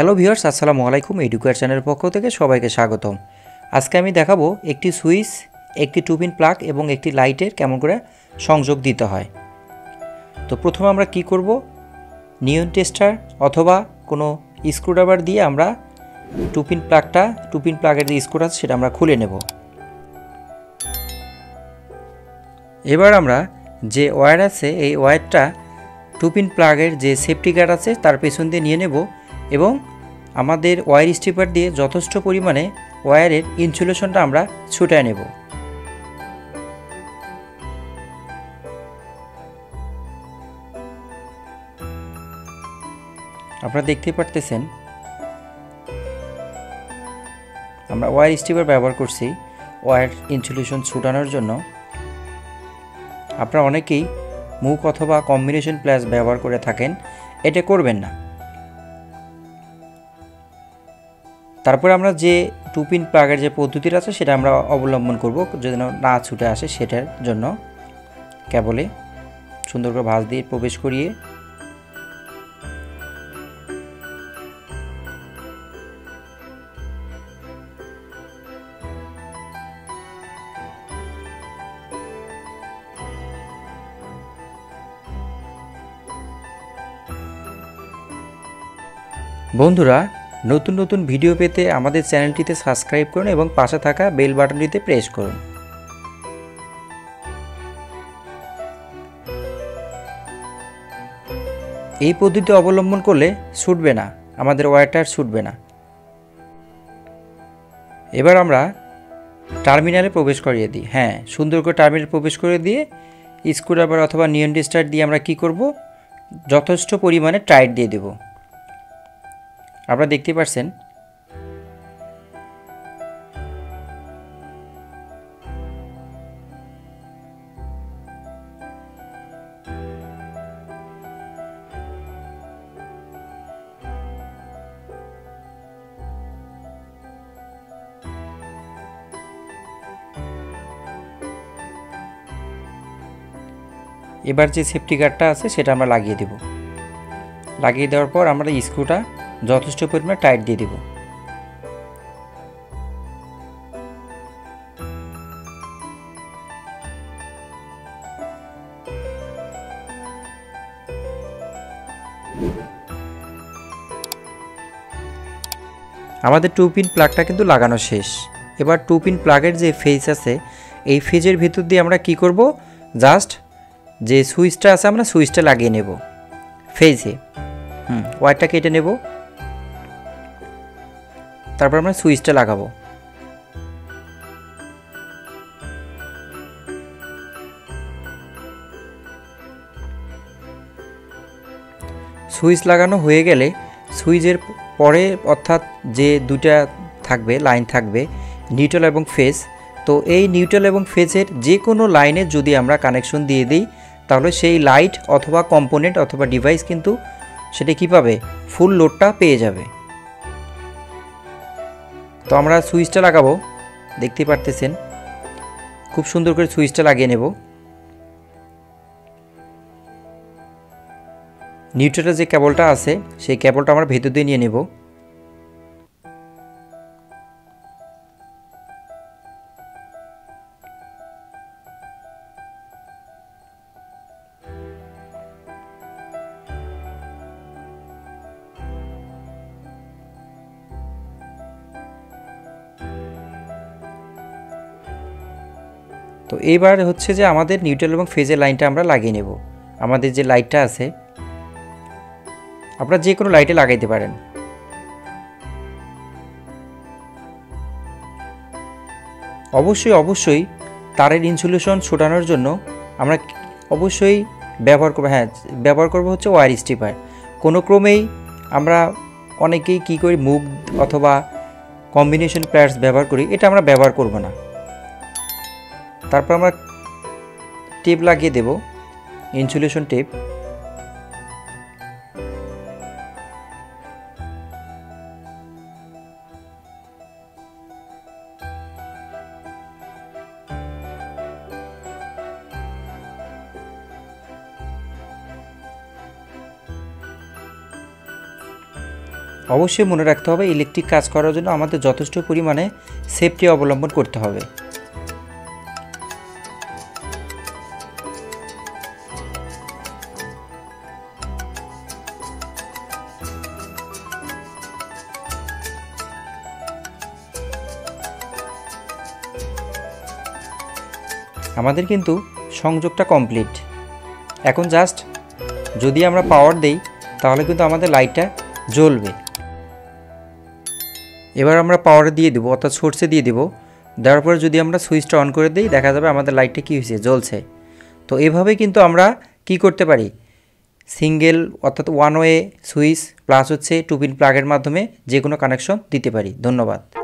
Hello viewers, আসসালামু আলাইকুম। Edu care চ্যানেলের পক্ষ থেকে সবাইকে স্বাগতম। আজকে আমি দেখাবো একটি সুইচ, একটি 2 পিন প্লাগ এবং একটি লাইটের কেমন করে সংযোগ দিতে হয়। তো প্রথমে আমরা কি করব, নিয়ন টেস্টার অথবা কোনো স্ক্রুড্রাইভার দিয়ে আমরা 2 পিন প্লাগটা, 2 পিন প্লাগের যে স্ক্রু আছে সেটা আমরা খুলে নেব। এবার আমরা যে ওয়্যার আছে এই ওয়্যারটা 2 পিন প্লাগের যে সেফটি গার্ড আছে তার পেছন দিয়ে নিয়ে নেব এবং আমাদের ওয়্যার স্ট্রিপার দিয়ে যথেষ্ট পরিমাণে ওয়্যারের ইনসুলেশনটা আমরা ছুটায় নেব। আপনারা দেখতেই পারতেছেন আমরা ওয়্যার স্ট্রিপার ব্যবহার করছি ওয়্যার ইনসুলেশন ছুটানোর জন্য। আপনারা অনেকেই মুখ অথবা কম্বিনেশন প্লাস ব্যবহার করে থাকেন, এটা করবেন না। তারপরে আমরা যে 2 পিন প্লাগের যে পদ্ধতিটা আছে সেটা আমরা অবলম্বন করব, যেন না ছুটে আসে সেটার জন্য কেবলে সুন্দর করে ভাঁজ দিয়ে প্রবেশ করিয়ে বন্ধুরা, নতুন নতুন ভিডিও পেতে আমাদের চ্যানেলটিতে সাবস্ক্রাইব করুন এবং পাশে থাকা বেল বাটনটিতে প্রেস করুন। এই পদ্ধতি অবলম্বন করলে ছুটবে না, আমাদের ওয়্যারটা ছুটবে না। এবার আমরা টার্মিনালে প্রবেশ করিয়ে দিই। হ্যাঁ, সুন্দর করে টার্মিনালে প্রবেশ করে দিয়ে স্ক্রুড্রাইভার অথবা নিয়ন টেস্টার দিয়ে আমরা কি করব, যথেষ্ট পরিমাণে টাইট দিয়ে দেব। আপনারা দেখতে পাচ্ছেন এবার যে সেফটি গার্ডটা আছে সেটা আমরা লাগিয়ে দেব। লাগিয়ে দেওয়ার পর আমরা স্ক্রুটা যথেষ্ট পরিমাণে টাইট দিয়ে দেব। আমাদের 2 পিন প্লাগটা কিন্তু লাগানো শেষ। এবার 2 পিন প্লাগের যে ফেজ আছে এই ফেজের ভিতর দিয়ে আমরা কি করব, জাস্ট যে সুইচটা আছে আমরা সুইচটা লাগিয়ে নেব ফেজে। ওয়্যারটা কেটে নেব, তারপর আমরা সুইচটা লাগাবো। সুইচ লাগানো হয়ে গেলে সুইচের পরে অর্থাৎ যে দুটা থাকবে লাইন থাকবে নিউট্রাল এবং ফেজ, তো এই নিউট্রাল এবং ফেজের যে কোনো লাইনে যদি আমরা কানেকশন দিয়ে দিই তাহলে সেই লাইট অথবা কম্পোনেন্ট অথবা ডিভাইস কিন্তু সেটা কী পাবে, ফুল লোডটা পেয়ে যাবে। তো আমরা সুইচটা লাগাবো, দেখতে পারতেছেন খুব সুন্দর করে সুইচটা লাগিয়ে নেব। নিউট্রালের যে কেবলটা আছে সেই কেবলটা আমরা ভেতর দিয়ে নিয়ে নেব। তো এইবার হচ্ছে যে আমাদের নিউট্রাল এবং ফেজের লাইনটা আমরা লাগিয়ে নেব। আমাদের যে লাইটটা আছে আপনারা যে কোনো লাইটে লাগাইতে পারেন। অবশ্যই তারের ইনসুলেশন ছোটানোর জন্য আমরা অবশ্যই ব্যবহার করব হচ্ছে ওয়্যার স্ট্রিপার। কোনো ক্রমেই আমরা অনেকেই কি করি, মুখ অথবা কম্বিনেশন প্লাস ব্যবহার করি, এটা আমরা ব্যবহার করব না। তারপর আমরা টেপ লাগিয়ে দেব, ইনসুলেশন টেপ। অবশ্যই মনে রাখতে হবে ইলেকট্রিক কাজ করার জন্য আমাদের যথেষ্ট পরিমাণে সেফটি অবলম্বন করতে হবে। আমাদের কিন্তু সংযোগটা কমপ্লিট। এখন জাস্ট যদি আমরা পাওয়ার দেই তাহলে কিন্তু আমাদের লাইটটা জ্বলবে। এবার আমরা পাওয়ারে দিয়ে দেবো, অর্থাৎ সোর্সে দিয়ে দেবো। দেওয়ার পরে যদি আমরা সুইচটা অন করে দিই দেখা যাবে আমাদের লাইটটা কী হয়েছে, জ্বলছে। তো এভাবে কিন্তু আমরা কি করতে পারি, সিঙ্গেল অর্থাৎ ওয়ান ওয়ে সুইচ প্লাস হচ্ছে 2 পিন প্লাগের মাধ্যমে যে কোনো কানেকশন দিতে পারি। ধন্যবাদ।